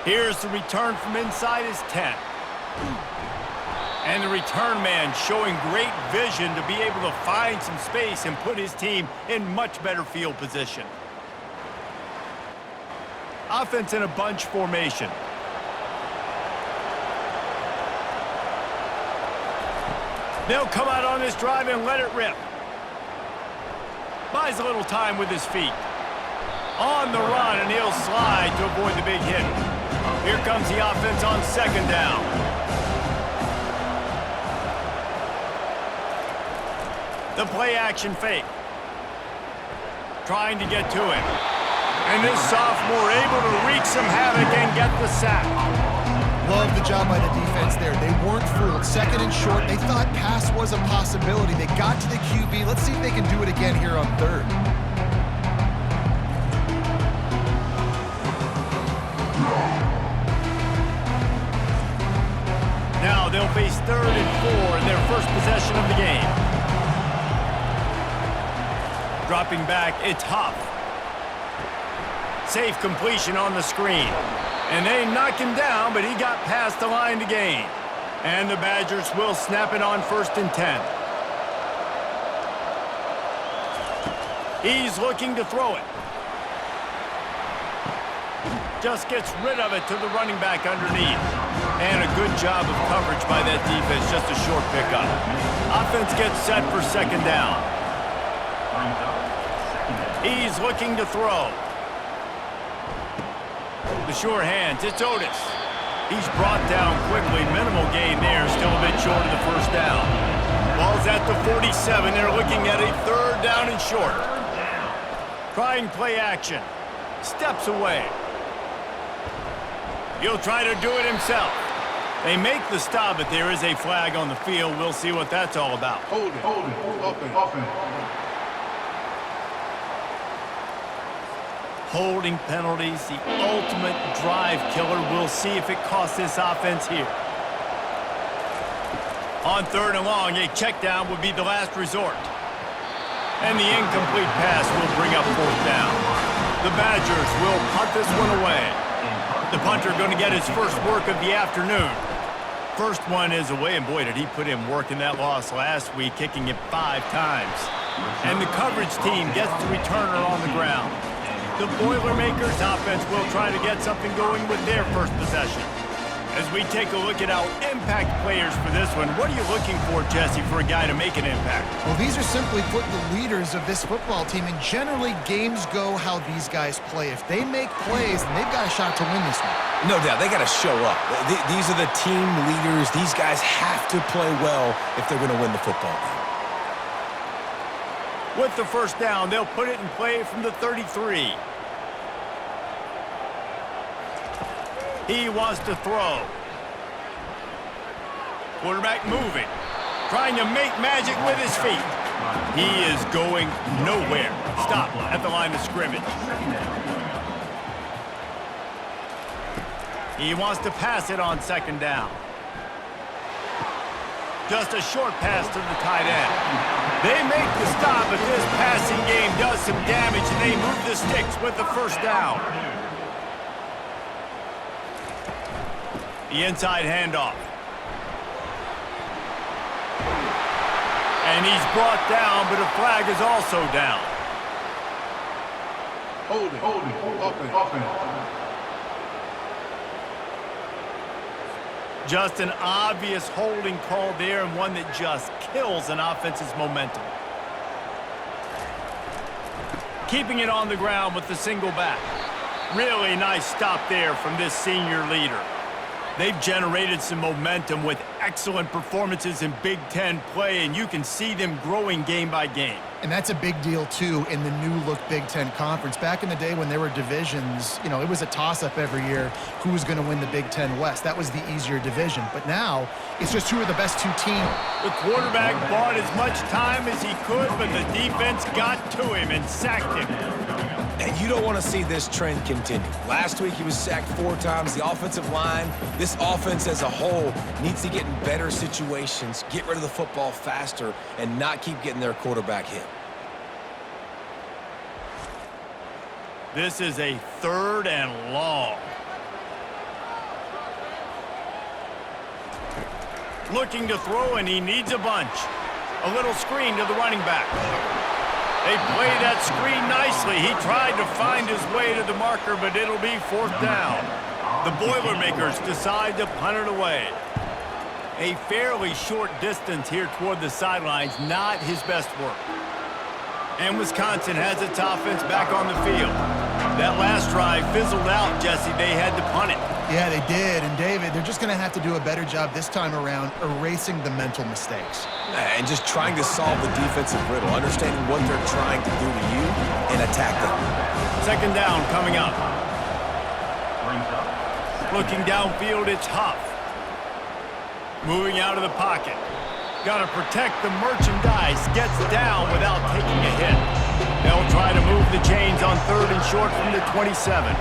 Here's the return from inside his 10. And the return man showing great vision to be able to find some space and put his team in much better field position. Offense in a bunch formation. They'll come out on this drive and let it rip. Buys a little time with his feet. On the run, and he'll slide to avoid the big hit. Here comes the offense on second down. The play action fake. Trying to get to him. And this sophomore able to wreak some havoc and get the sack. Love the job by the defense there. They weren't fooled. Second and short, they thought pass was a possibility. They got to the QB. Let's see if they can do it again here on third. Now they'll face 3rd and 4 in their first possession of the game. Dropping back, it's Huff. Safe completion on the screen. And they knock him down, but he got past the line to gain. And the Badgers will snap it on 1st and 10. He's looking to throw it. Just gets rid of it to the running back underneath. And a good job of coverage by that defense, just a short pickup. Offense gets set for 2nd down. He's looking to throw. The sure hands, it's Otis. He's brought down quickly. Minimal gain there, still a bit short of the 1st down. Ball's at the 47. They're looking at a 3rd down and short. Trying play action. Steps away. He'll try to do it himself. They make the stop, but there is a flag on the field. We'll see what that's all about. Hold it, open. Holding penalties, the ultimate drive killer. We'll see if it costs this offense here. On 3rd and long, a check down would be the last resort. And the incomplete pass will bring up 4th down. The Badgers will punt this one away. The punter going to get his first work of the afternoon. First one is away, and boy, did he put in work in that loss last week, kicking it 5 times. And the coverage team gets the returner on the ground. The Boilermakers offense will try to get something going with their first possession. As we take a look at our impact players for this one, what are you looking for, Jesse, for a guy to make an impact? Well, these are simply put the leaders of this football team, and generally games go how these guys play. If they make plays, then they've got a shot to win this one. No doubt, they got to show up. These are the team leaders. These guys have to play well if they're going to win the football game. With the 1st down, they'll put it in play from the 33. He wants to throw. Quarterback moving. Trying to make magic with his feet. He is going nowhere. Stop at the line of scrimmage. He wants to pass it on 2nd down. Just a short pass to the tight end. They make the stop, but this passing game does some damage, and they move the sticks with the 1st down. The inside handoff. And he's brought down, but a flag is also down. Hold it, open. Just an obvious holding call there, and one that just kills an offense's momentum. Keeping it on the ground with the single back. Really nice stop there from this senior leader. They've generated some momentum with excellent performances in Big Ten play, and you can see them growing game by game. And that's a big deal, too, in the new-look Big Ten Conference. Back in the day when there were divisions, you know, it was a toss-up every year who was going to win the Big Ten West. That was the easier division. But now, it's just who are the best 2 teams. The quarterback bought as much time as he could, but the defense got to him and sacked him. And you don't want to see this trend continue. Last week, he was sacked 4 times. The offensive line, this offense as a whole, needs to get in better situations, get rid of the football faster, and not keep getting their quarterback hit. This is a 3rd and long. Looking to throw, and he needs a bunch. A little screen to the running back. They play that screen nicely. He tried to find his way to the marker, but it'll be 4th down. The Boilermakers decide to punt it away. A fairly short distance here toward the sidelines, not his best work. And Wisconsin has its offense back on the field. That last drive fizzled out, Jesse. They had to punt it. Yeah, they did. And, David, they're just going to have to do a better job this time around erasing the mental mistakes. And just trying to solve the defensive riddle, understanding what they're trying to do to you and attack them. 2nd down coming up. Looking downfield, it's Huff. Moving out of the pocket. Got to protect the merchandise. Gets down without taking a hit. They'll try to move the chains on 3rd and short from the 27.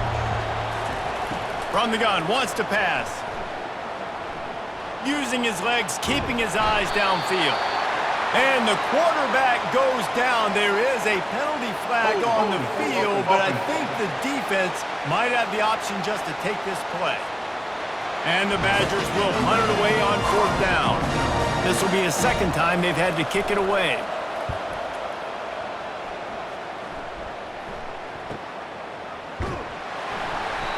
From the gun, wants to pass. Using his legs, keeping his eyes downfield. And the quarterback goes down. There is a penalty flag on the field, but I think the defense might have the option just to take this play. And the Badgers will punt it away on 4th down. This will be a 2nd time they've had to kick it away.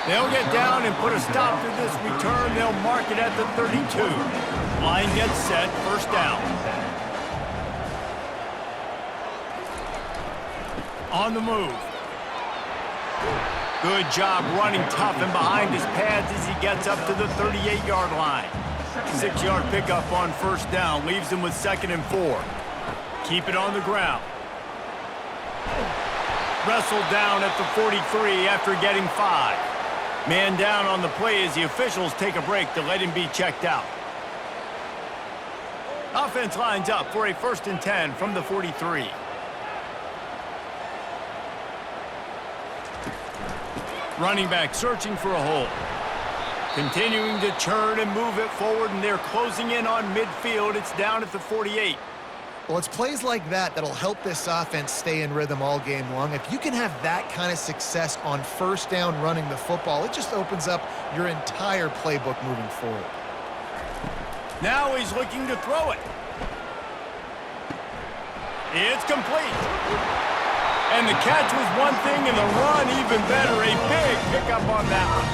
They'll get down and put a stop to this return. They'll mark it at the 32. Line gets set, 1st down. On the move. Good job running tough and behind his pads as he gets up to the 38-yard line. 6-yard pickup on 1st down leaves him with 2nd and 4. Keep it on the ground. Wrestled down at the 43 after getting 5. Man down on the play as the officials take a break to let him be checked out. Offense lines up for a 1st and 10 from the 43. Running back searching for a hole. Continuing to churn and move it forward, and they're closing in on midfield. It's down at the 48. Well, it's plays like that that'll help this offense stay in rhythm all game long. If you can have that kind of success on 1st down running the football, it just opens up your entire playbook moving forward. Now he's looking to throw it. It's complete. And the catch was one thing, and the run even better. A big pickup on that one.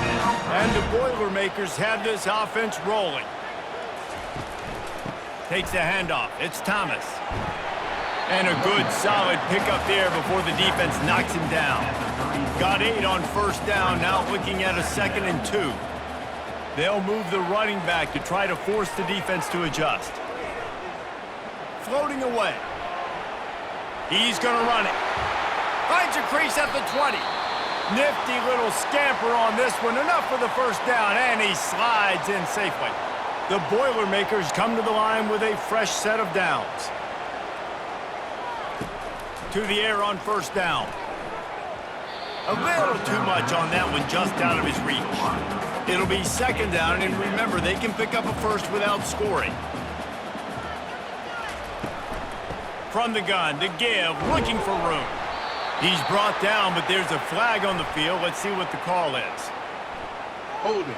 And the Boilermakers have this offense rolling. Takes the handoff. It's Thomas. And a good, solid pickup there before the defense knocks him down. Got 8 on 1st down, now looking at a 2nd and 2. They'll move the running back to try to force the defense to adjust. Floating away. He's going to run it. Finds a crease at the 20. Nifty little scamper on this one. Enough for the 1st down, and he slides in safely. The Boilermakers come to the line with a fresh set of downs. To the air on 1st down. A little too much on that one, just out of his reach. It'll be 2nd down, and remember, they can pick up a 1st without scoring. From the gun, to give, looking for room. He's brought down, but there's a flag on the field. Let's see what the call is. Holding,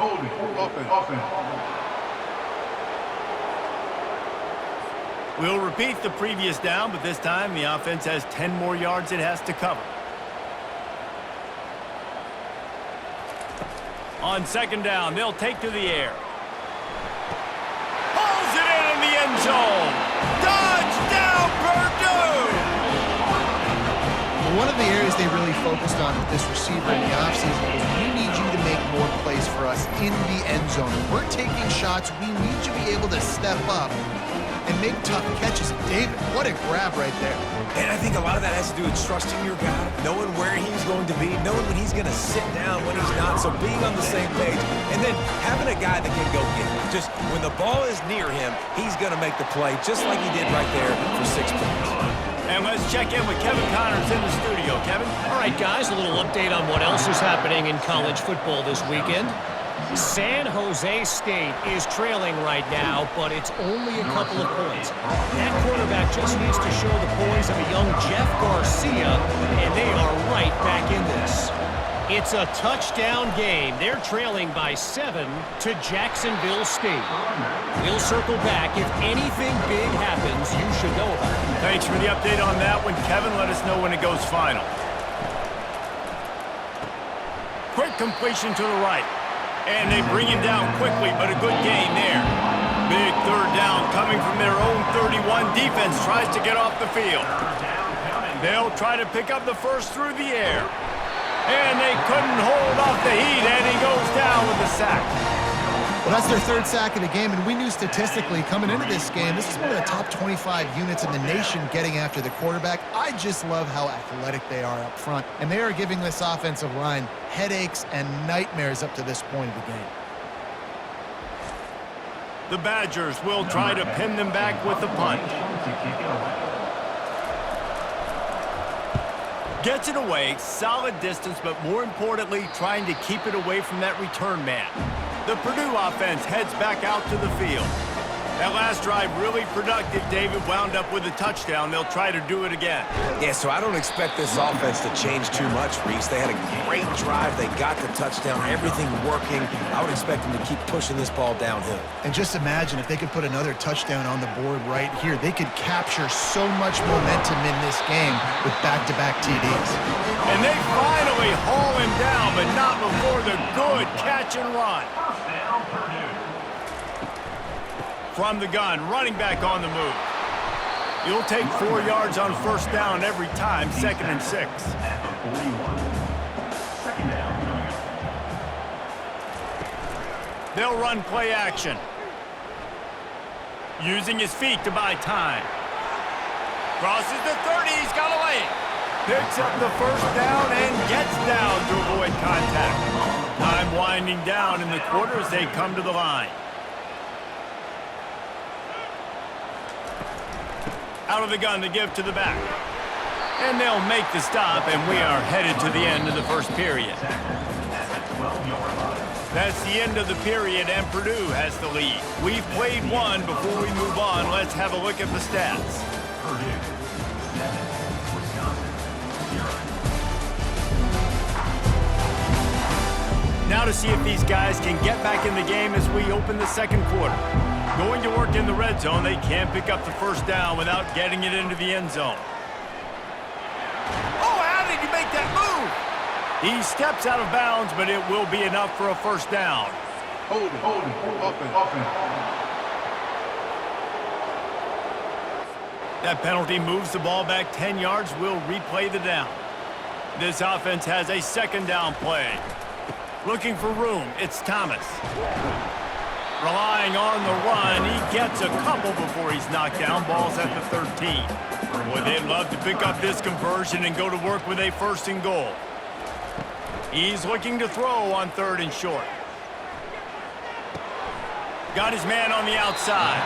offense. We'll repeat the previous down, but this time the offense has 10 more yards it has to cover. On 2nd down, they'll take to the air. Pulls it in the end zone. Touchdown, Purdue! One of the areas they really focused on with this receiver in the offseason was we need you to make more plays for us in the end zone. We're taking shots. We need you to be able to step up and make tough catches. David, what a grab right there. And I think a lot of that has to do with trusting your guy, knowing where he's going to be, knowing when he's going to sit down, when he's not, so being on the same page, and then having a guy that can go get it. Just when the ball is near him, he's going to make the play, just like he did right there for 6 points. And let's check in with Kevin Connors in the studio. Kevin? All right, guys, a little update on what else is happening in college football this weekend. San Jose State is trailing right now, but it's only a couple of points. That quarterback just needs to show the poise of a young Jeff Garcia, and they are right back in this. It's a touchdown game. They're trailing by 7 to Jacksonville State. We'll circle back. If anything big happens, you should know about it. Thanks for the update on that one, Kevin. Let us know when it goes final. Quick completion to the right. And they bring him down quickly, but a good gain there. Big third down coming from their own 31. Defense tries to get off the field. They'll try to pick up the first through the air. And they couldn't hold off the heat, and he goes down with a sack. Well, that's their third sack of the game, and we knew statistically coming into this game, this is one of the top 25 units in the nation getting after the quarterback. I just love how athletic they are up front, and they are giving this offensive line headaches and nightmares up to this point of the game. The Badgers will try to pin them back with the punt. Gets it away, solid distance, but more importantly, trying to keep it away from that return man. The Purdue offense heads back out to the field. That last drive really productive. David wound up with a touchdown. They'll try to do it again. Yeah, so I don't expect this offense to change too much, Reese. They had a great drive. They got the touchdown, everything working. I would expect them to keep pushing this ball downhill. And just imagine if they could put another touchdown on the board right here. They could capture so much momentum in this game with back-to-back TDs. And they finally haul him down, but not before the good catch and run. From the gun, running back on the move. He'll take 4 yards on first down every time, 2nd and 6. They'll run play action. Using his feet to buy time. Crosses the 30, he's got a lane. Picks up the first down and gets down to avoid contact. Time winding down in the quarter as they come to the line. Out of the gun to give to the back. And they'll make the stop, and we are headed to the end of the first period. That's the end of the period, and Purdue has the lead. We've played one. Before we move on, let's have a look at the stats. Now to see if these guys can get back in the game as we open the second quarter. Going to work in the red zone, they can't pick up the first down without getting it into the end zone. Oh, how did he make that move? He steps out of bounds, but it will be enough for a first down. Hold it, offense. That penalty moves the ball back 10 yards. We'll replay the down. This offense has a second down play. Looking for room, it's Thomas. Relying on the run, he gets a couple before he's knocked down. Ball's at the 13. Boy, they'd love to pick up this conversion and go to work with a 1st and goal. He's looking to throw on 3rd and short. Got his man on the outside.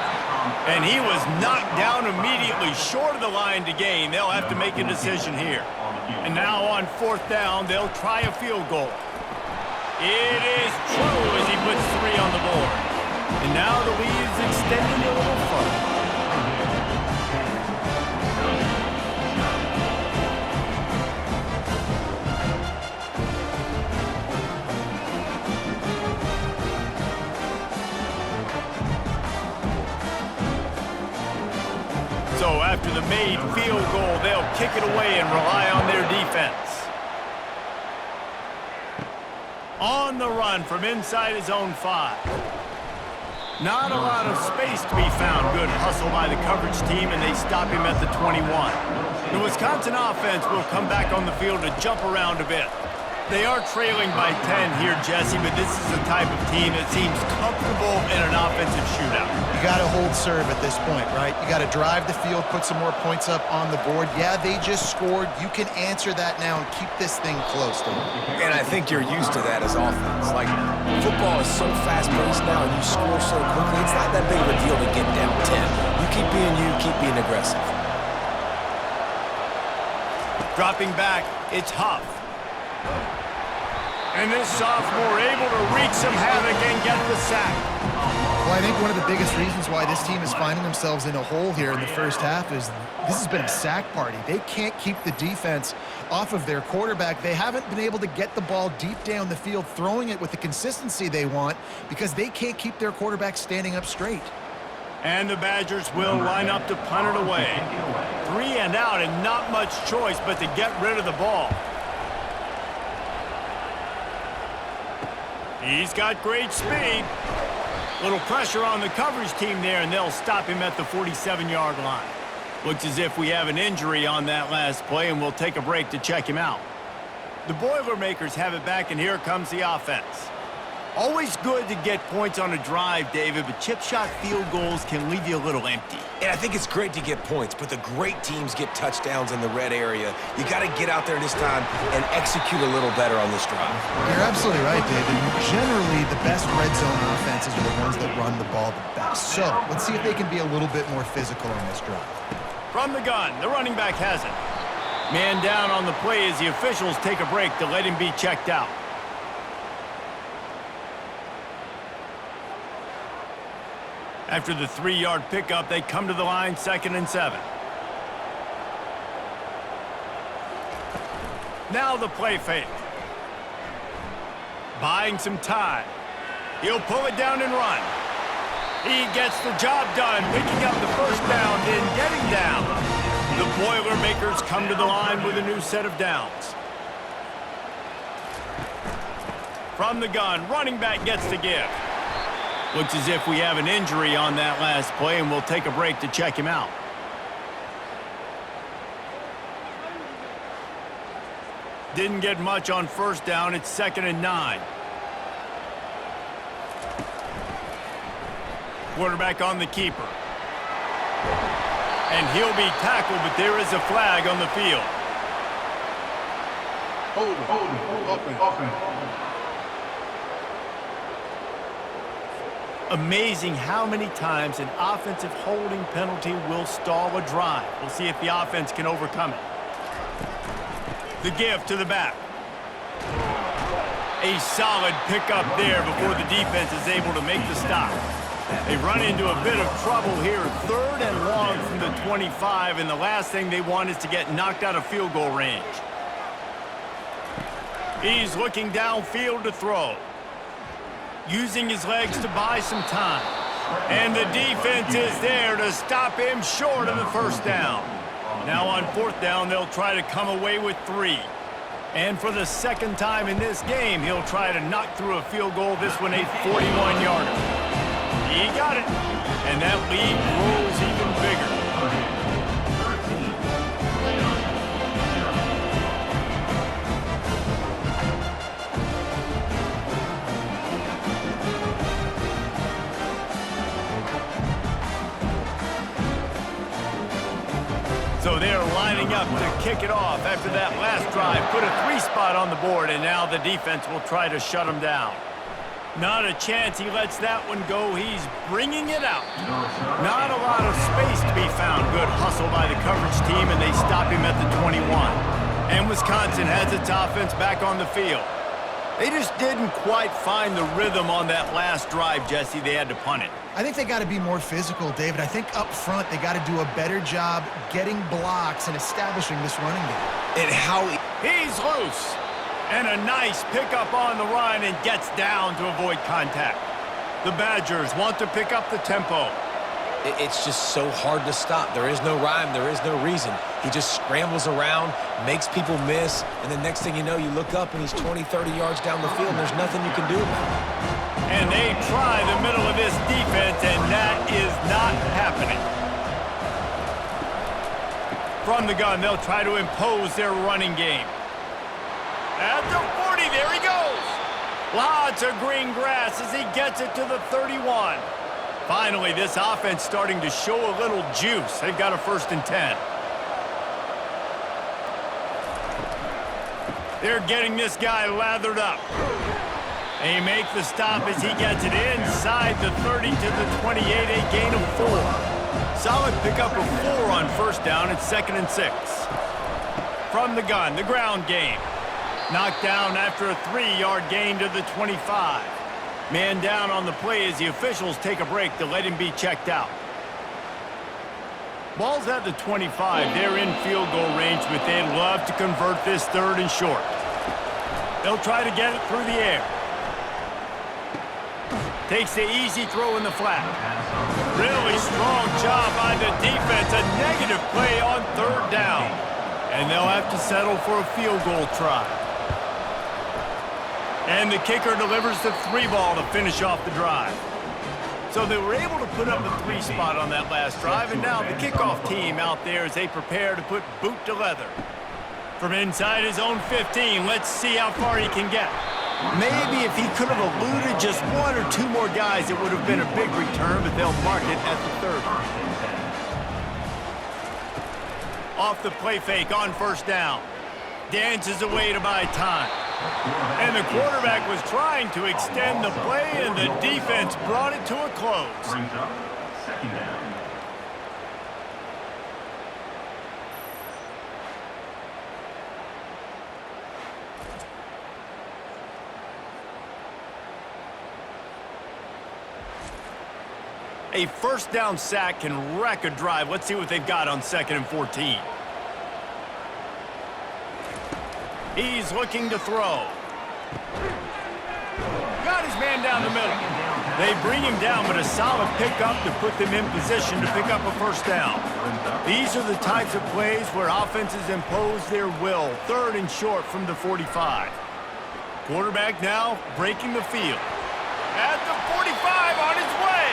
And he was knocked down immediately short of the line to gain. They'll have to make a decision here. And now on 4th down, they'll try a field goal. It is true as he puts 3 on the board. And now the lead is extending a little further. So after the made field goal, they'll kick it away and rely on their defense. On the run from inside his own 5. Not a lot of space to be found. Good hustle by the coverage team, and they stop him at the 21. The Wisconsin offense will come back on the field to jump around a bit. They are trailing by 10 here, Jesse, but this is the type of team that seems comfortable in an offensive shootout. You got to hold serve at this point, right? You got to drive the field, put some more points up on the board. Yeah, they just scored. You can answer that now and keep this thing close, Dave. And I think you're used to that as offense. Like, football is so fast-paced now, and you score so quickly, it's not that big of a deal to get down 10. You keep being aggressive. Dropping back, it's Huff. And this sophomore able to wreak some havoc and get the sack. Well, I think one of the biggest reasons why this team is finding themselves in a hole here in the first half is this has been a sack party. They can't keep the defense off of their quarterback. They haven't been able to get the ball deep down the field, throwing it with the consistency they want because they can't keep their quarterback standing up straight. And the Badgers will line up to punt it away. 3 and out and not much choice but to get rid of the ball. He's got great speed. Little pressure on the coverage team there, and they'll stop him at the 47-yard line. Looks as if we have an injury on that last play, and we'll take a break to check him out. The Boilermakers have it back, and here comes the offense. Always good to get points on a drive, David, but chip shot field goals can leave you a little empty. And I think it's great to get points, but the great teams get touchdowns in the red area. You got to get out there this time and execute a little better on this drive. You're absolutely right, David. Generally, the best red zone offenses are the ones that run the ball the best. So let's see if they can be a little bit more physical on this drive. From the gun, the running back has it. Man down on the play as the officials take a break to let him be checked out. After the 3-yard pickup, they come to the line, 2nd and 7. Now the play fake. Buying some time. He'll pull it down and run. He gets the job done, picking up the first down and getting down. The Boilermakers come to the line with a new set of downs. From the gun, running back gets to give. Looks as if we have an injury on that last play, and we'll take a break to check him out. Didn't get much on first down. It's 2nd and 9. Quarterback on the keeper. And he'll be tackled, but there is a flag on the field. Holding. Amazing how many times an offensive holding penalty will stall a drive. We'll see if the offense can overcome it. The give to the back. A solid pickup there before the defense is able to make the stop. They run into a bit of trouble here. 3rd and long from the 25, and the last thing they want is to get knocked out of field goal range. He's looking downfield to throw. Using his legs to buy some time. And the defense is there to stop him short of the first down. Now on 4th down, they'll try to come away with 3. And for the 2nd time in this game, he'll try to knock through a field goal, this one a 41-yarder. He got it. And that lead grows even bigger. So they're lining up to kick it off after that last drive. Put a 3 spot on the board, and now the defense will try to shut him down. Not a chance he lets that one go. He's bringing it out. Not a lot of space to be found. Good hustle by the coverage team, and they stop him at the 21. And Wisconsin has its offense back on the field. They just didn't quite find the rhythm on that last drive, Jesse. They had to punt it. I think they got to be more physical, David. I think up front they got to do a better job getting blocks and establishing this running game. And how he's loose. And a nice pickup on the run and gets down to avoid contact. The Badgers want to pick up the tempo. it's just so hard to stop. There is no rhyme. There is no reason. He just scrambles around, makes people miss, and the next thing you know, you look up and he's 20, 30 yards down the field, and there's nothing you can do about it. And they try the middle of this defense, and that is not happening. From the gun, they'll try to impose their running game. At the 40, there he goes. Lots of green grass as he gets it to the 31. Finally, this offense starting to show a little juice. They've got a 1st and 10. They're getting this guy lathered up. They make the stop as he gets it inside the 30 to the 28, a gain of 4. Solid pickup of 4 on 1st down. It's 2nd and 6. From the gun, the ground game. Knocked down after a 3-yard gain to the 25. Man down on the play as the officials take a break to let him be checked out. Ball's at the 25. They're in field goal range, but they'd love to convert this third and short. They'll try to get it through the air. Takes the easy throw in the flat. Really strong job by the defense. A negative play on third down. And they'll have to settle for a field goal try. And the kicker delivers the 3 ball to finish off the drive. So they were able to put up a 3 spot on that last drive, and now the kickoff team out there as they prepare to put boot to leather. From inside his own 15, let's see how far he can get. Maybe if he could have eluded just 1 or 2 more guys, it would have been a big return, but they'll mark it at the 30. Off the play fake on first down. Dances away to buy time. And the quarterback was trying to extend the play, and the defense brought it to a close. Brings up second down. A first down sack can wreck a drive. Let's see what they've got on 2nd and 14. He's looking to throw. Got his man down the middle. They bring him down, but a solid pickup to put them in position to pick up a first down. These are the types of plays where offenses impose their will. 3rd and short from the 45. Quarterback now breaking the field. At the 45 on his way.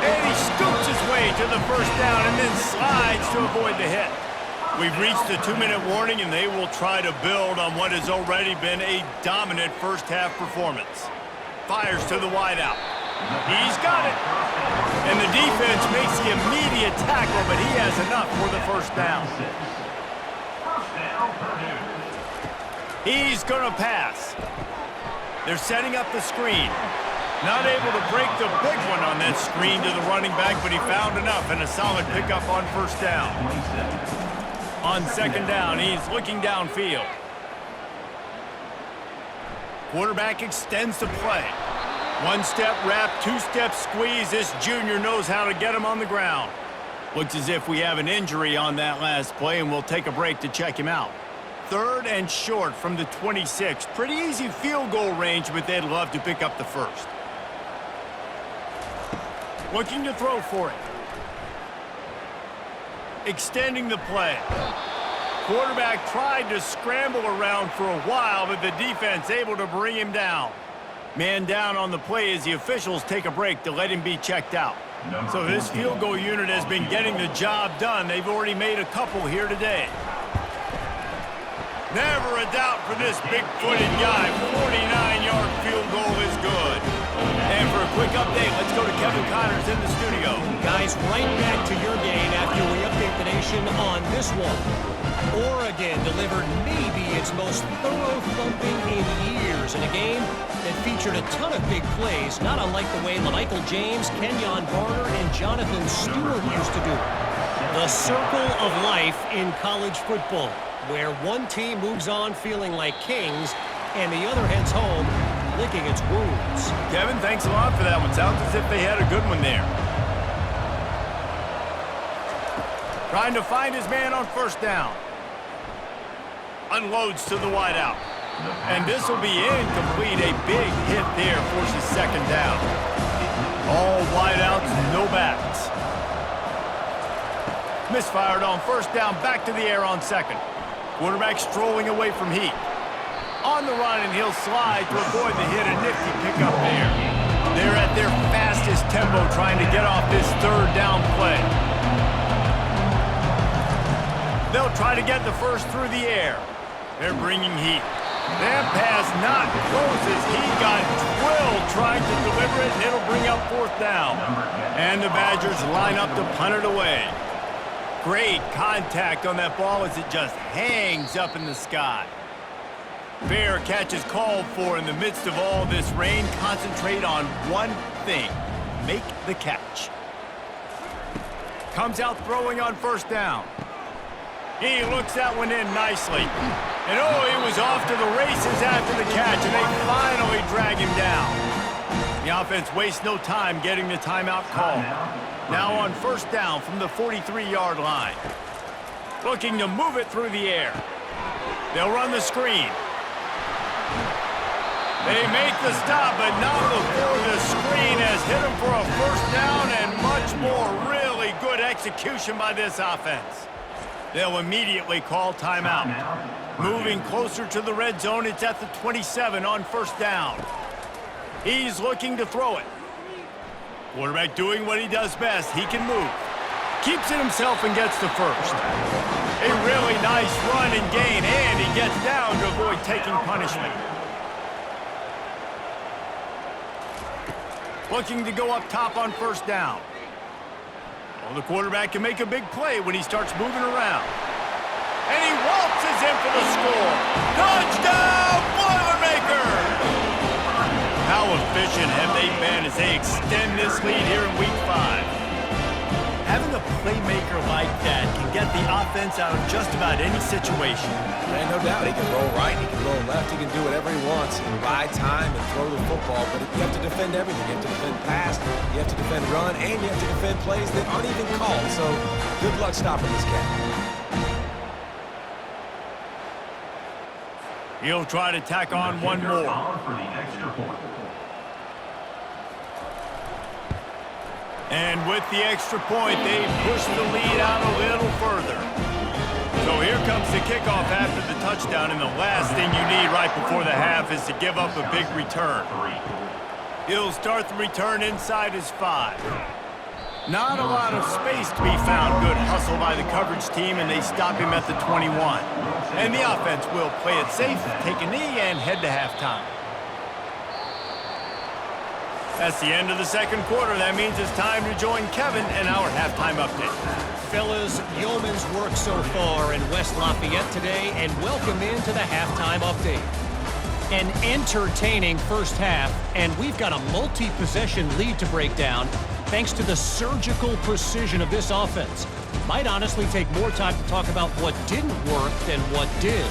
And he scoops his way to the first down and then slides to avoid the hit. We've reached the 2-minute warning, and they will try to build on what has already been a dominant first-half performance. Fires to the wideout. He's got it. And the defense makes the immediate tackle, but he has enough for the first down. He's going to pass. They're setting up the screen. Not able to break the big one on that screen to the running back, but he found enough and a solid pickup on first down. On 2nd down, he's looking downfield. Quarterback extends the play. 1-step wrap, 2-step squeeze. This junior knows how to get him on the ground. Looks as if we have an injury on that last play, and we'll take a break to check him out. 3rd and short from the 26. Pretty easy field goal range, but they'd love to pick up the first. Looking to throw for it. Extending the play. Quarterback tried to scramble around for a while, but the defense able to bring him down. Man down on the play as the officials take a break to let him be checked out. So this field goal unit has been getting the job done. They've already made a couple here today. Never a doubt for this big-footed guy. 49-yard field goal is good. And for a quick update, let's go to Kevin Connors in the studio. Guys, right back to your game after we update the nation on this one. Oregon delivered maybe its most thorough thumping in years in a game that featured a ton of big plays, not unlike the way Michael James, Kenyon Barner, and Jonathan Stewart used to do it. The circle of life in college football, where one team moves on feeling like kings and the other heads home licking its wounds. Kevin, thanks a lot for that one. Sounds as if they had a good one there. Trying to find his man on first down. Unloads to the wideout. And this will be incomplete. A big hit there forces 2nd down. All wideouts, no backs. Misfired on first down, back to the air on 2nd. Quarterback strolling away from heat. On the run, and he'll slide to avoid the hit. A nifty pickup there. They're at their fastest tempo trying to get off this 3rd down play. They'll try to get the first through the air. They're bringing heat. That pass not closes. He got drilled trying to deliver it, and it'll bring up 4th down. And the Badgers line up to punt it away. Great contact on that ball as it just hangs up in the sky. Fair catch is called for in the midst of all this rain. Concentrate on one thing. Make the catch. Comes out throwing on first down. He looks that one in nicely. And oh, he was off to the races after the catch, and they finally drag him down. The offense wastes no time getting the timeout call. Now on first down from the 43-yard line. Looking to move it through the air. They'll run the screen. They make the stop, but not before the screen has hit them for a first down and much more. Really good execution by this offense. They'll immediately call timeout. Moving closer to the red zone, it's at the 27 on first down. He's looking to throw it. Quarterback doing what he does best. He can move. Keeps it himself and gets the first. A really nice run and gain, and he gets down to avoid taking punishment. Looking to go up top on first down. Well, the quarterback can make a big play when he starts moving around. And he waltzes in for the score. Touchdown, Boilermakers! How efficient have they been as they extend this lead here in Week 5? Having a playmaker like that can get the offense out of just about any situation. And no doubt, he can roll right, he can roll left, he can do whatever he wants and buy time and throw the football, but you have to defend everything. You have to defend pass, you have to defend run, and you have to defend plays that aren't even called. So good luck stopping this guy. He'll try to tack on one more. For the extra point. And with the extra point, they push the lead out a little further. So here comes the kickoff after the touchdown, and the last thing you need right before the half is to give up a big return. He'll start the return inside his 5. Not a lot of space to be found. Good hustle by the coverage team, and they stop him at the 21. And the offense will play it safe, take a knee, and head to halftime. That's the end of the second quarter. That means it's time to join Kevin and our halftime update. Fellas, yeoman's work so far in West Lafayette today, and welcome into the halftime update. An entertaining first half, and we've got a multi-possession lead to break down thanks to the surgical precision of this offense. Might honestly take more time to talk about what didn't work than what did.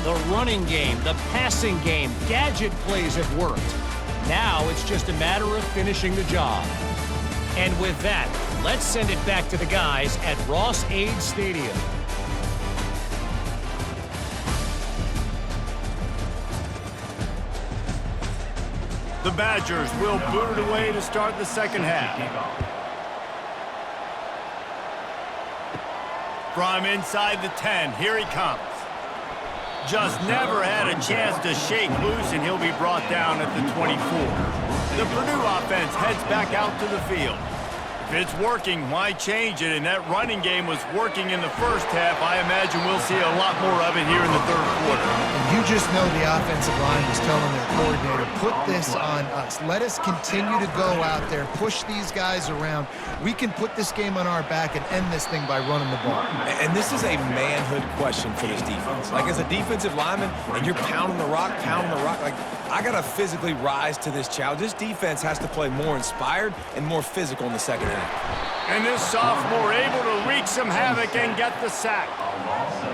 The running game, the passing game, gadget plays have worked. Now it's just a matter of finishing the job. And with that, let's send it back to the guys at Ross-Ade Stadium. The Badgers will boot it away to start the second half. From inside the 10, here he comes. Just never had a chance to shake loose, and he'll be brought down at the 24. The Purdue offense heads back out to the field. If it's working, why change it? And that running game was working in the first half. I imagine we'll see a lot more of it here in the third quarter. And you just know the offensive line was telling their coordinator, put this on us. Let us continue to go out there, push these guys around. We can put this game on our back and end this thing by running the ball. And this is a manhood question for this defense. Like, as a defensive lineman, and you're pounding the rock, like, I got to physically rise to this challenge. This defense has to play more inspired and more physical in the second half. And this sophomore able to wreak some havoc and get the sack.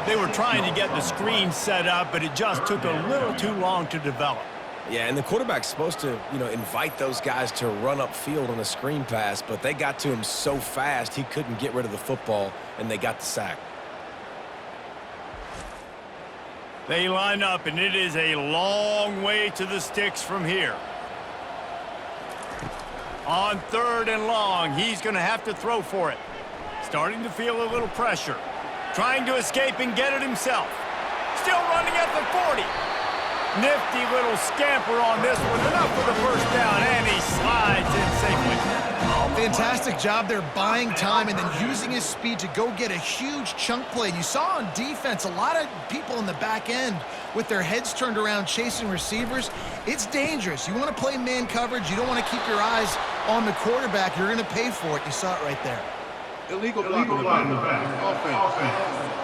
They were trying to get the screen set up, but it just took a little too long to develop. Yeah, and the quarterback's supposed to, invite those guys to run upfield on a screen pass, but they got to him so fast he couldn't get rid of the football, and they got the sack. They line up, and it is a long way to the sticks from here. On third and long, he's going to have to throw for it. Starting to feel a little pressure. Trying to escape and get it himself. Still running at the 40. Nifty little scamper on this one. Enough for the first down, and he slides in safely. Fantastic job there buying time and then using his speed to go get a huge chunk play. And you saw on defense a lot of people in the back end with their heads turned around chasing receivers. It's dangerous. You want to play man coverage. You don't want to keep your eyes on the quarterback. You're going to pay for it. You saw it right there. Illegal block in the back. Offense.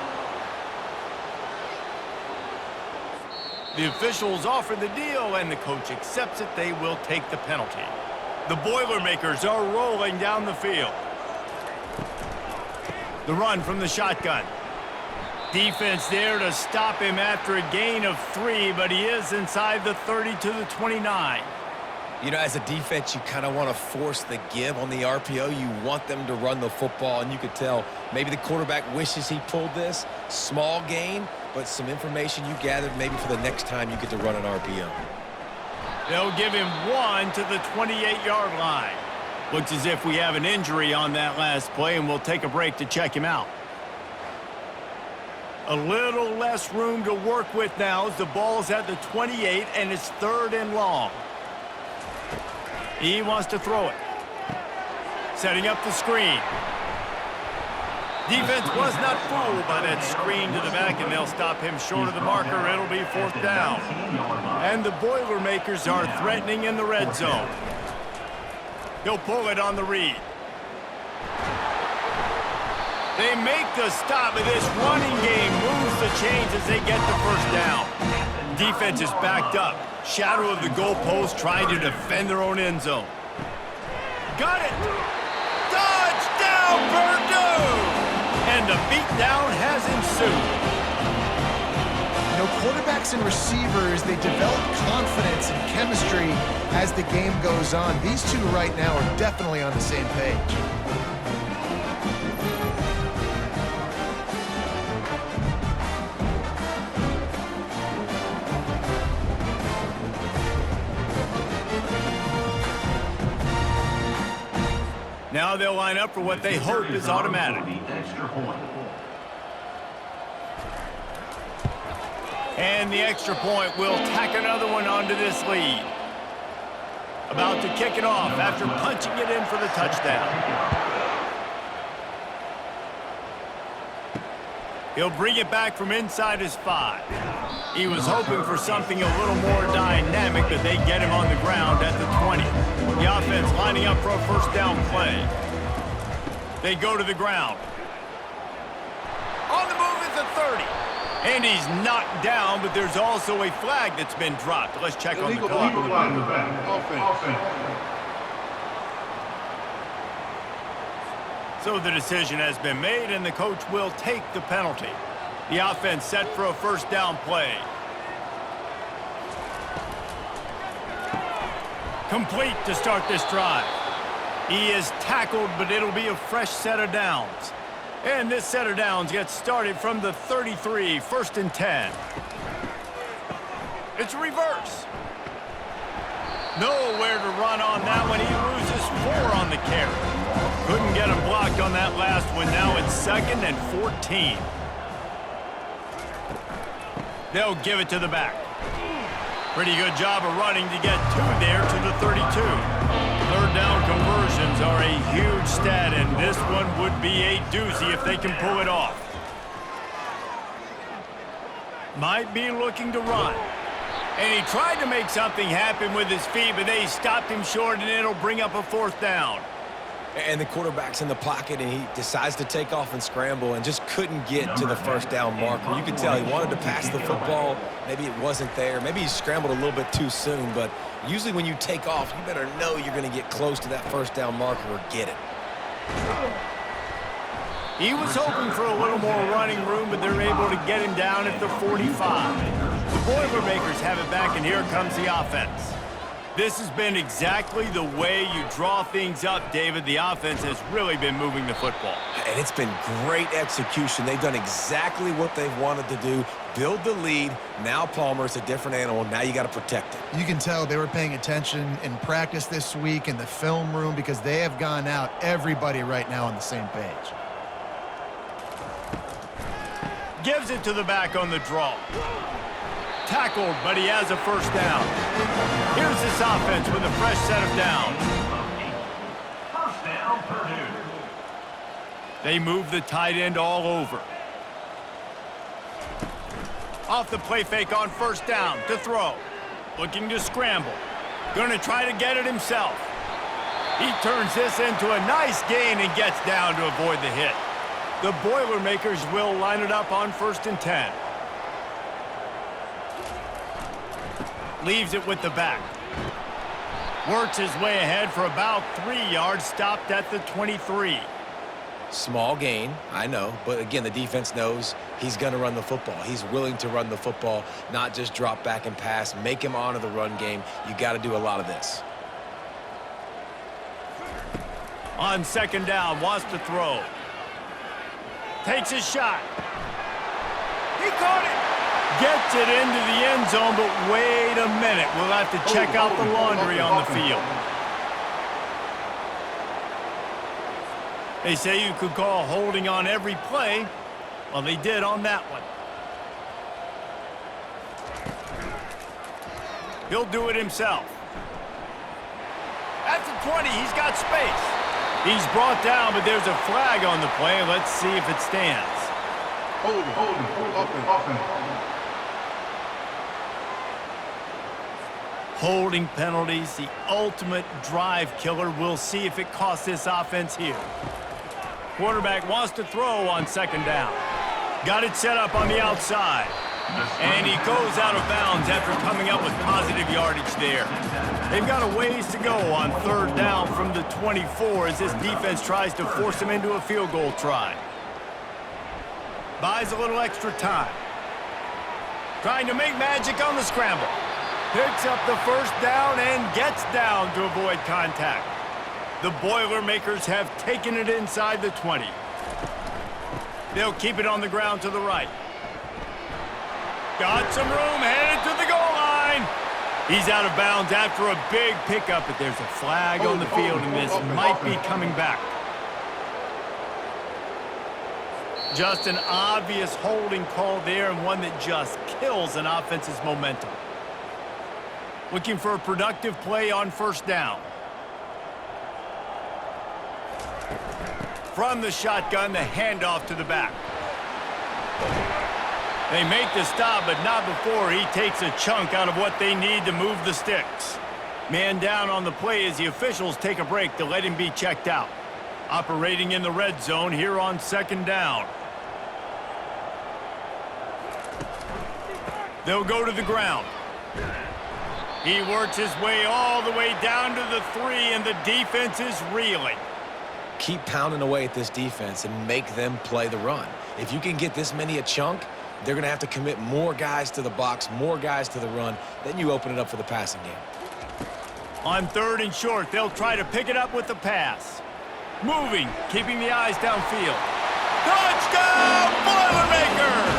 The officials offer the deal, and the coach accepts it. They will take the penalty. The Boilermakers are rolling down the field. The run from the shotgun. Defense there to stop him after a gain of 3, but he is inside the 30 to the 29. You know, as a defense, you kind of want to force the give on the RPO. You want them to run the football, and you could tell maybe the quarterback wishes he pulled this. Small gain, but some information you gathered maybe for the next time you get to run an RPO. They'll give him 1 to the 28-yard line. Looks as if we have an injury on that last play, and we'll take a break to check him out. A little less room to work with now as the ball's at the 28, and it's 3rd and long. He wants to throw it. Setting up the screen. Defense was not fooled by that screen to the back, and they'll stop him short of the marker. It'll be 4th down. And the Boilermakers are threatening in the red zone. He'll pull it on the read. They make the stop, but this running game moves the chains as they get the 1st down. Defense is backed up. Shadow of the goalpost trying to defend their own end zone. Got it! Touchdown, Purdue! And the beatdown has ensued. You know, quarterbacks and receivers, they develop confidence and chemistry as the game goes on. These two right now are definitely on the same page. Now they'll line up for what they hope is automatic. And the extra point will tack another one onto this lead. About to kick it off after punching it in for the touchdown. He'll bring it back from inside his 5. He was hoping for something a little more dynamic, but they get him on the ground at the 20. The offense lining up for a 1st down play. They go to the ground. On the move is the 30. And he's knocked down, but there's also a flag that's been dropped. Let's check on the clock. So the decision has been made, and the coach will take the penalty. The offense set for a 1st down play. Complete to start this drive. He is tackled, but it'll be a fresh set of downs. And this set of downs gets started from the 33, 1st and 10. It's reverse. Nowhere to run on that one. He loses 4 on the carry. Couldn't get him blocked on that last one. Now it's 2nd and 14. They'll give it to the back. Pretty good job of running to get 2 there to the 32. 3rd down conversions are a huge stat, and this one would be a doozy if they can pull it off. Might be looking to run. And he tried to make something happen with his feet, but they stopped him short, and it'll bring up a 4th down. And the quarterback's in the pocket, and he decides to take off and scramble and just couldn't get to the 1st down marker. You could tell he wanted to pass the football. Maybe it wasn't there. Maybe he scrambled a little bit too soon. But usually when you take off, you better know you're going to get close to that 1st down marker or get it. He was hoping for a little more running room, but they're able to get him down at the 45. The Boilermakers have it back, and here comes the offense. This has been exactly the way you draw things up, David. The offense has really been moving the football. And it's been great execution. They've done exactly what they've wanted to do. Build the lead. Now Palmer's a different animal. Now you got to protect it. You can tell they were paying attention in practice this week in the film room because they have gone out, everybody right now on the same page. Gives it to the back on the draw. Tackled, but he has a 1st down. Here's this offense with a fresh set of downs. 1st down, Purdue. They move the tight end all over. Off the play fake on 1st down to throw. Looking to scramble. Going to try to get it himself. He turns this into a nice gain and gets down to avoid the hit. The Boilermakers will line it up on 1st and 10. Leaves it with the back. Works his way ahead for about 3 yards, stopped at the 23. Small gain, I know, but again, the defense knows he's going to run the football. He's willing to run the football, not just drop back and pass, make him honor the run game. You got to do a lot of this. On second down, wants to throw. Takes a shot. He caught it. Gets it into the end zone, but wait a minute. We'll have to check out the laundry on the field. They say you could call holding on every play. Well, they did on that one. He'll do it himself. At the 20, he's got space. He's brought down, but there's a flag on the play. Let's see if it stands. Holding penalties, the ultimate drive killer. We'll see if it costs this offense here. Quarterback wants to throw on second down. Got it set up on the outside. And he goes out of bounds after coming up with positive yardage there. They've got a ways to go on third down from the 24 as this defense tries to force him into a field goal try. Buys a little extra time. Trying to make magic on the scramble. Picks up the first down and gets down to avoid contact. The Boilermakers have taken it inside the 20. They'll keep it on the ground to the right. Got some room, headed to the goal line. He's out of bounds after a big pickup, but there's a flag on the field, and this might be coming back. Just an obvious holding call there, and one that just kills an offense's momentum. Looking for a productive play on first down. From the shotgun, the handoff to the back. They make the stop, but not before he takes a chunk out of what they need to move the sticks. Man down on the play as the officials take a break to let him be checked out. Operating in the red zone here on second down. They'll go to the ground. He works his way all the way down to the 3, and the defense is reeling. Keep pounding away at this defense and make them play the run. If you can get this many a chunk, they're going to have to commit more guys to the box, more guys to the run. Then you open it up for the passing game. On third and short, they'll try to pick it up with the pass. Moving, keeping the eyes downfield. Touchdown, Boilermakers!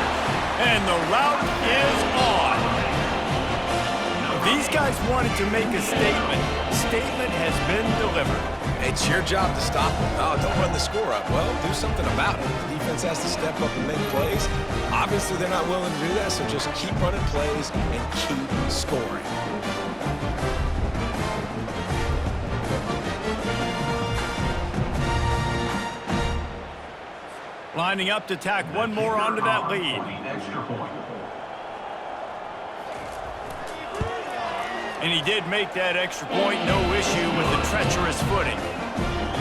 And the route is on. These guys wanted to make a statement. Statement has been delivered. It's your job to stop them. Oh, don't run the score up. Well, do something about it. The defense has to step up and make plays. Obviously, they're not willing to do that, so just keep running plays and keep scoring. Lining up to tack one more onto that lead. And he did make that extra point, no issue with the treacherous footing.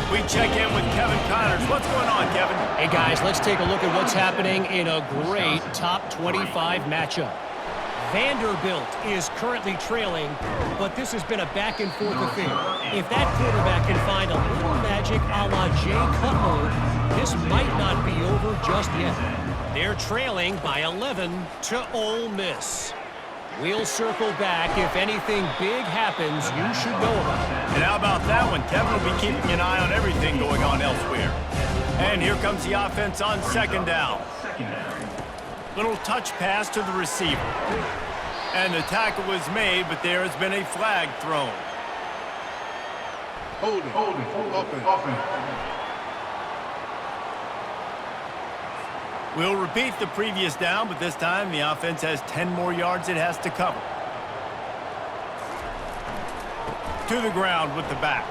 We check in with Kevin Connors. What's going on, Kevin? Hey, guys, let's take a look at what's happening in a great top 25 matchup. Vanderbilt is currently trailing, but this has been a back-and-forth affair. If that quarterback can find a little magic a la Jay Cutler, this might not be over just yet. They're trailing by 11 to Ole Miss. We'll circle back. If anything big happens, you should know about it. And how about that one? Kevin will be keeping an eye on everything going on elsewhere. And here comes the offense on second down. Little touch pass to the receiver. And the tackle was made, but there has been a flag thrown. Offense. We'll repeat the previous down, but this time the offense has 10 more yards it has to cover. To the ground with the back.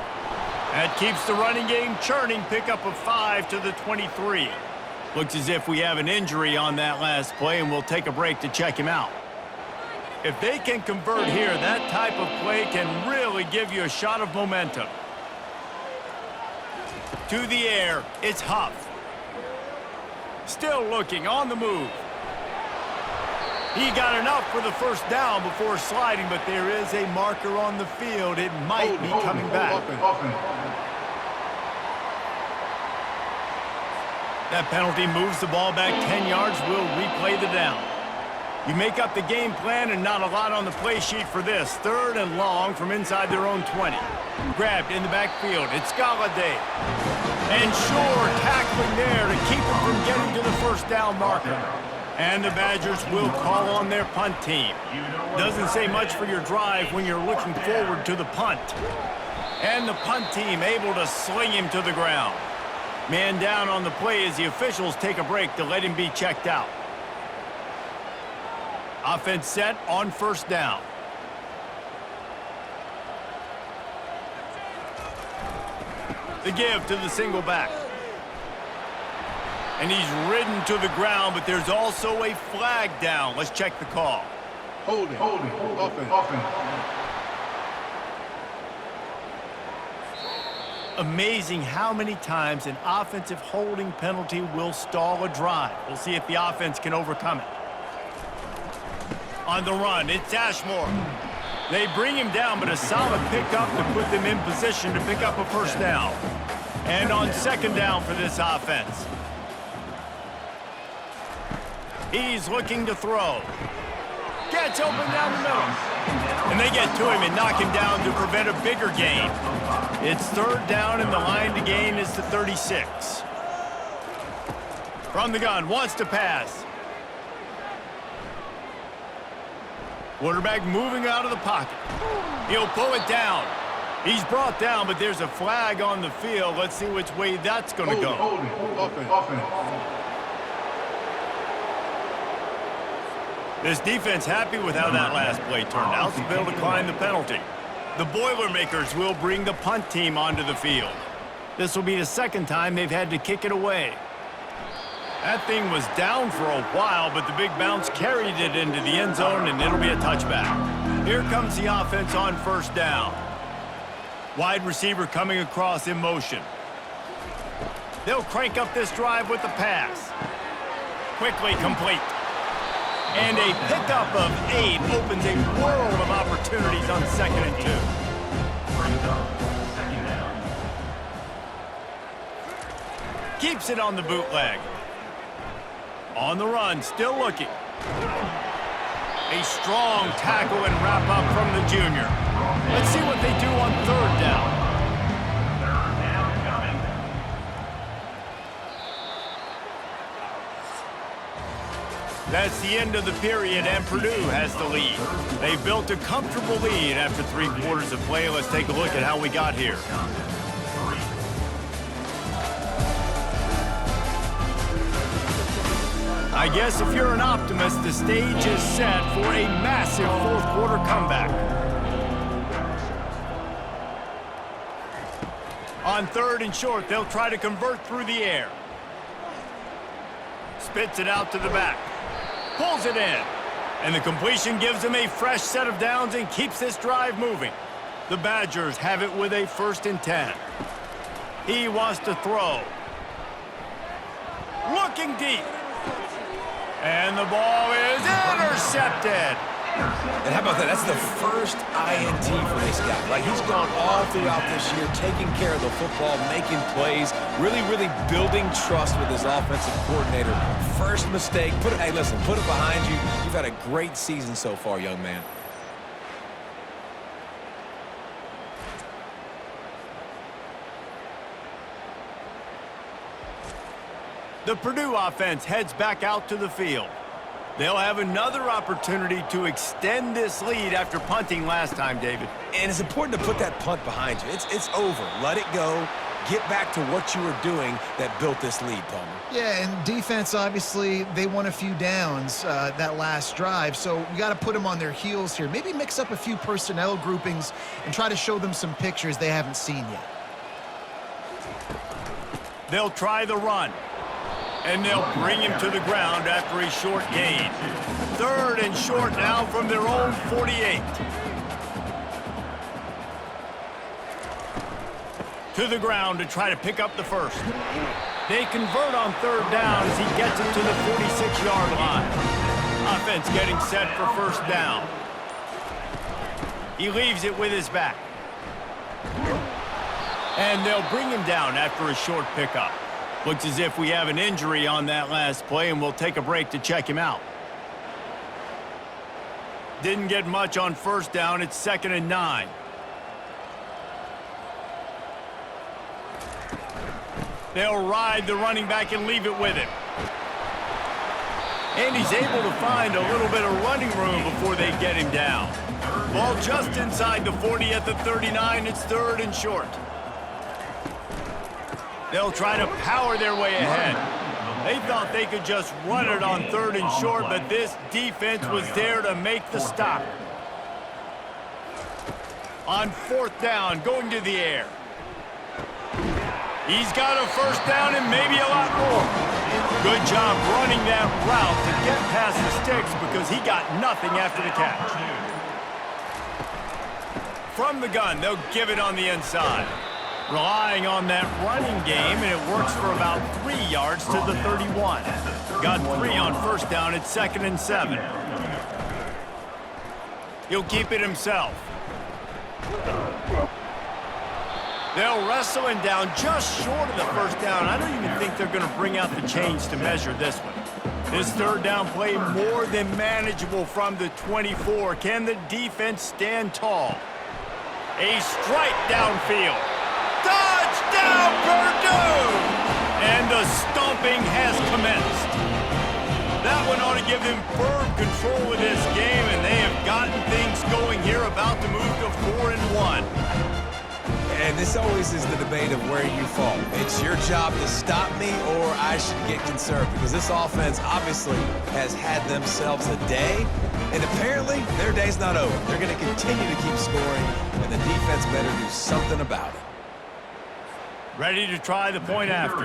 That keeps the running game churning. Pickup of 5 to the 23. Looks as if we have an injury on that last play, and we'll take a break to check him out. If they can convert here, that type of play can really give you a shot of momentum. To the air, it's Huff. Still looking, on the move. He got enough for the first down before sliding, but there is a marker on the field. It might be coming back. That penalty moves the ball back 10 yards. We'll replay the down. You make up the game plan and not a lot on the play sheet for this. 3rd and long from inside their own 20. Grabbed in the backfield. It's Galladay. And Shore tackling there to keep him from getting to the first down marker. And the Badgers will call on their punt team. Doesn't say much for your drive when you're looking forward to the punt. And the punt team able to sling him to the ground. Man down on the play as the officials take a break to let him be checked out. Offense set on 1st down. The give to the single back. And he's ridden to the ground, but there's also a flag down. Let's check the call. Holding. Offense. Amazing how many times an offensive holding penalty will stall a drive. We'll see if the offense can overcome it. On the run, it's Ashmore. They bring him down, but a solid pickup to put them in position to pick up a 1st down. And on 2nd down for this offense. He's looking to throw. Gets open down the middle. And they get to him and knock him down to prevent a bigger gain. It's 3rd down, and the line to gain is the 36. From the gun, wants to pass. Quarterback moving out of the pocket. He'll pull it down. He's brought down, but there's a flag on the field. Let's see which way that's going to go. Offense. This defense happy with how that last play turned out, so they'll decline the penalty. The Boilermakers will bring the punt team onto the field. This will be the 2nd time they've had to kick it away. That thing was down for a while, but the big bounce carried it into the end zone, and it'll be a touchback. Here comes the offense on 1st down. Wide receiver coming across in motion. They'll crank up this drive with the pass. Quickly complete. And a pickup of 8 opens a world of opportunities on 2nd and 2. Keeps it on the bootleg. On the run, still looking. A strong tackle and wrap up from the junior. Let's see what they do on 3rd down. That's the end of the period, and Purdue has the lead. They've built a comfortable lead after 3 quarters of play. Let's take a look at how we got here. I guess if you're an optimist, the stage is set for a massive 4th quarter comeback. On 3rd and short, they'll try to convert through the air. Spits it out to the back. Pulls it in. And the completion gives them a fresh set of downs and keeps this drive moving. The Badgers have it with a 1st and 10. He wants to throw. Looking deep. And the ball is intercepted. And how about that? That's the first INT for this guy, right? He's gone all throughout this year, taking care of the football, making plays, really building trust with his offensive coordinator. First mistake, hey, listen, put it behind you. You've had a great season so far, young man. The Purdue offense heads back out to the field. They'll have another opportunity to extend this lead after punting last time, David. And it's important to put that punt behind you. It's over. Let it go. Get back to what you were doing that built this lead, Palmer. Yeah, and defense, obviously, they won a few downs that last drive, so we got to put them on their heels here. Maybe mix up a few personnel groupings and try to show them some pictures they haven't seen yet. They'll try the run. And they'll bring him to the ground after a short gain. 3rd and short now from their own 48. To the ground to try to pick up the 1st. They convert on 3rd down as he gets it to the 46-yard line. Offense getting set for 1st down. He leaves it with his back. And they'll bring him down after a short pickup. Looks as if we have an injury on that last play, and we'll take a break to check him out. Didn't get much on first down. It's 2nd and 9. They'll ride the running back and leave it with him. And he's able to find a little bit of running room before they get him down. Ball just inside the 40 at the 39. It's 3rd and short. They'll try to power their way ahead. They thought they could just run it on 3rd and short, but this defense was there to make the stop. On 4th down, going to the air. He's got a first down and maybe a lot more. Good job running that route to get past the sticks because he got nothing after the catch. From the gun, they'll give it on the inside. Relying on that running game, and it works for about 3 yards to the 31. Got 3 on first down. It's 2nd and 7. He'll keep it himself. They'll wrestle him down just short of the first down. I don't even think they're going to bring out the chains to measure this one. This 3rd down play more than manageable from the 24. Can the defense stand tall? A strike downfield. Touchdown, Purdue! And the stomping has commenced. That one ought to give them firm control of this game, and they have gotten things going here, about to move to 4-1. And this always is the debate of where you fall. It's your job to stop me, or I should get conserved, because this offense obviously has had themselves a day, and apparently their day's not over. They're going to continue to keep scoring, and the defense better do something about it. Ready to try the point after.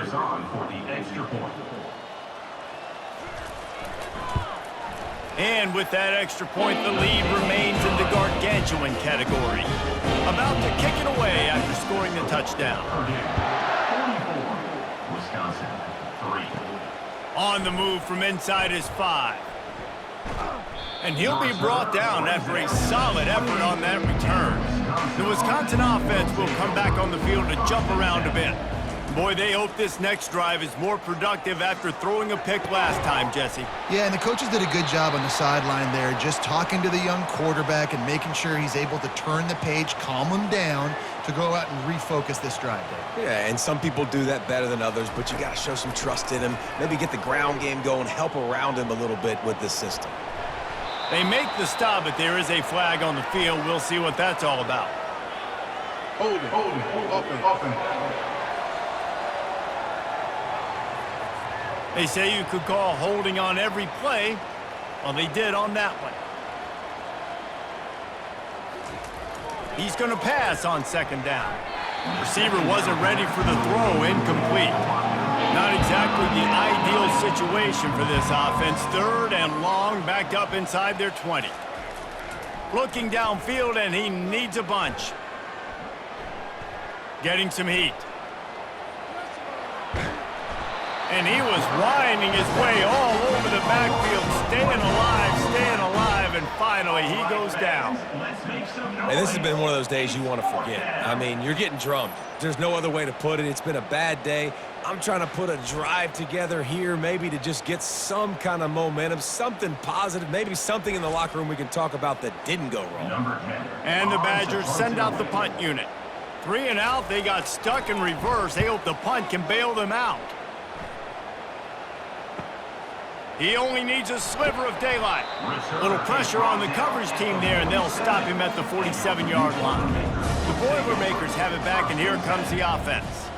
And with that extra point, the lead remains in the gargantuan category. About to kick it away after scoring the touchdown. 44, Wisconsin, 3. On the move from inside his 5. And he'll be brought down after a solid effort on that return. The Wisconsin offense will come back on the field to jump around a bit. Boy, they hope this next drive is more productive after throwing a pick last time, Jesse. Yeah, and the coaches did a good job on the sideline there, just talking to the young quarterback and making sure he's able to turn the page, calm him down to go out and refocus this drive, Dave. Yeah, and some people do that better than others, but you got to show some trust in him, maybe get the ground game going, help around him a little bit with this system. They make the stop, but there is a flag on the field. We'll see what that's all about. Hold it, offense. They say you could call holding on every play. Well, they did on that one. He's going to pass on 2nd down. Receiver wasn't ready for the throw, incomplete. Not exactly the ideal situation for this offense. 3rd and long, backed up inside their 20. Looking downfield, and he needs a bunch. Getting some heat. And he was winding his way all over the backfield, staying alive, and finally he goes down. And this has been one of those days you want to forget. I mean, you're getting drummed. There's no other way to put it. It's been a bad day. I'm trying to put a drive together here, maybe to just get some kind of momentum, something positive, maybe something in the locker room we can talk about that didn't go wrong. And the Badgers send out the punt unit. 3 and out, they got stuck in reverse. They hope the punt can bail them out. He only needs a sliver of daylight. A little pressure on the coverage team there, and they'll stop him at the 47-yard line. The Boilermakers have it back, and here comes the offense.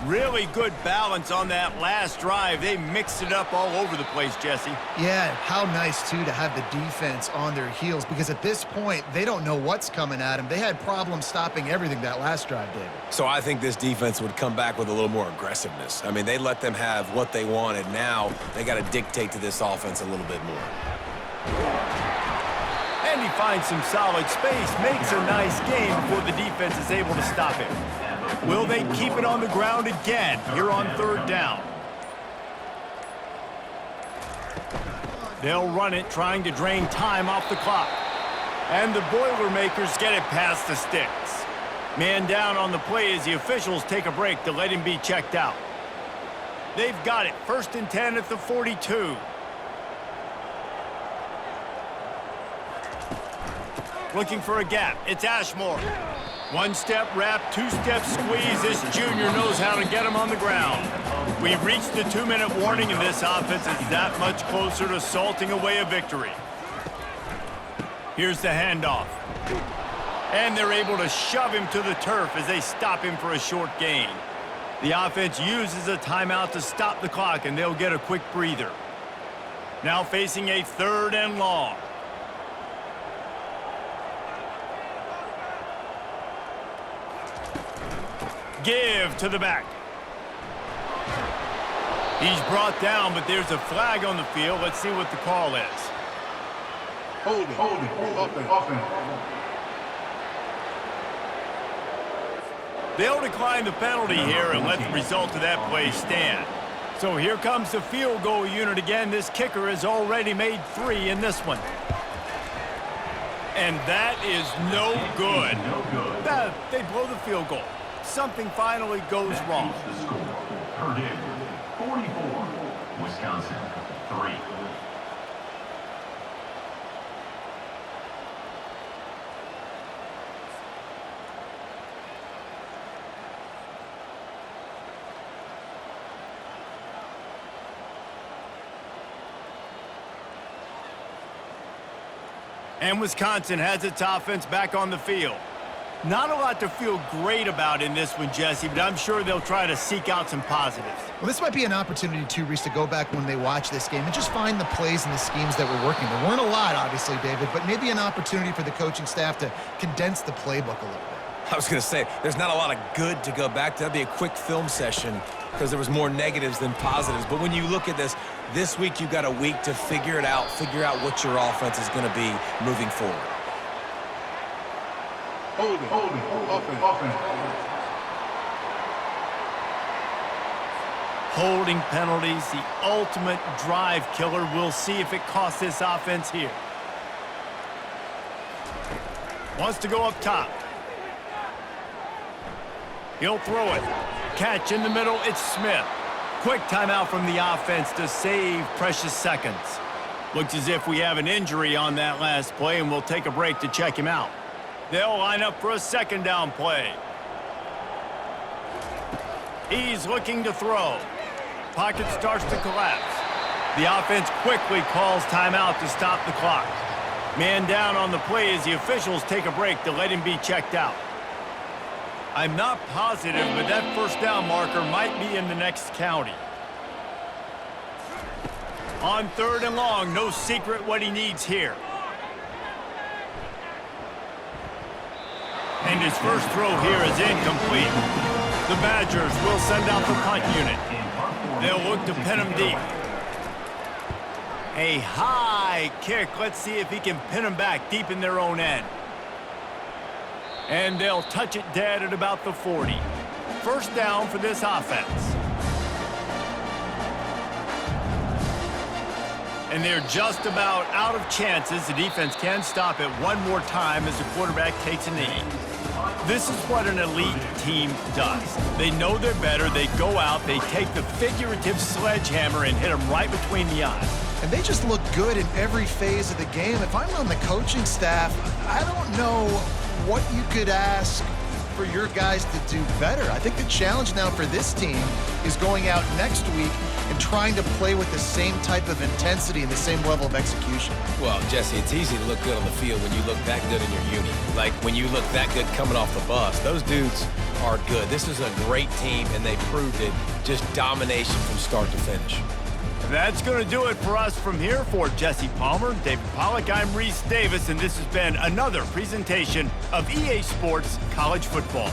Really good balance on that last drive. They mixed it up all over the place, Jesse. Yeah, how nice, too, to have the defense on their heels, because at this point, they don't know what's coming at them. They had problems stopping everything that last drive, David. So I think this defense would come back with a little more aggressiveness. I mean, they let them have what they wanted. Now they got to dictate to this offense a little bit more. And he finds some solid space, makes a nice game before the defense is able to stop him. Will they keep it on the ground again here on 3rd down? They'll run it, trying to drain time off the clock. And the Boilermakers get it past the sticks. Man down on the play as the officials take a break to let him be checked out. They've got it, 1st and 10 at the 42. looking for a gap. It's Ashmore. One-step wrap, two-step squeeze. This junior knows how to get him on the ground. We've reached the 2-minute warning, and this offense is that much closer to salting away a victory. Here's the handoff. And they're able to shove him to the turf as they stop him for a short gain. The offense uses a timeout to stop the clock, and they'll get a quick breather. Now facing a 3rd and long. Give to the back. He's brought down, but there's a flag on the field. Let's see what the call is. Holding. Offense. They'll decline the penalty here and let the result of that play stand. So here comes the field goal unit again. This kicker has already made 3 in this one. And that is no good. They blow the field goal. Something finally goes wrong. The score, Purdue 44, Wisconsin 3. And Wisconsin has its offense back on the field. Not a lot to feel great about in this one, Jesse, but I'm sure they'll try to seek out some positives. Well, this might be an opportunity, too, Reese, to go back when they watch this game and just find the plays and the schemes that were working. There weren't a lot, obviously, David, but maybe an opportunity for the coaching staff to condense the playbook a little bit. I was going to say, there's not a lot of good to go back to. That'd be a quick film session because there was more negatives than positives. But when you look at this week you've got a week to figure it out, figure out what your offense is going to be moving forward. Holding. Offense. Holding penalties, the ultimate drive killer. We'll see if it costs this offense here. Wants to go up top. He'll throw it. Catch in the middle, it's Smith. Quick timeout from the offense to save precious seconds. Looks as if we have an injury on that last play, and we'll take a break to check him out. They'll line up for a 2nd down play. He's looking to throw. Pocket starts to collapse. The offense quickly calls timeout to stop the clock. Man down on the play as the officials take a break to let him be checked out. I'm not positive, but that 1st down marker might be in the next county. On 3rd and long, no secret what he needs here. And his first throw here is incomplete. The Badgers will send out the punt unit. They'll look to pin him deep. A high kick. Let's see if he can pin him back deep in their own end. And they'll touch it dead at about the 40. 1st down for this offense. And they're just about out of chances. The defense can stop it one more time as the quarterback takes a knee. This is what an elite team does. They know they're better. They go out. They take the figurative sledgehammer and hit them right between the eyes. And they just look good in every phase of the game. If I'm on the coaching staff, I don't know what you could ask for your guys to do better. I think the challenge now for this team is going out next week and trying to play with the same type of intensity and the same level of execution. Well, Jesse, it's easy to look good on the field when you look that good in your uni. Like when you look that good coming off the bus. Those dudes are good. This is a great team, and they proved it. Just domination from start to finish. That's going to do it for us from here. For Jesse Palmer, David Pollack, I'm Reese Davis, and this has been another presentation of EA Sports College Football.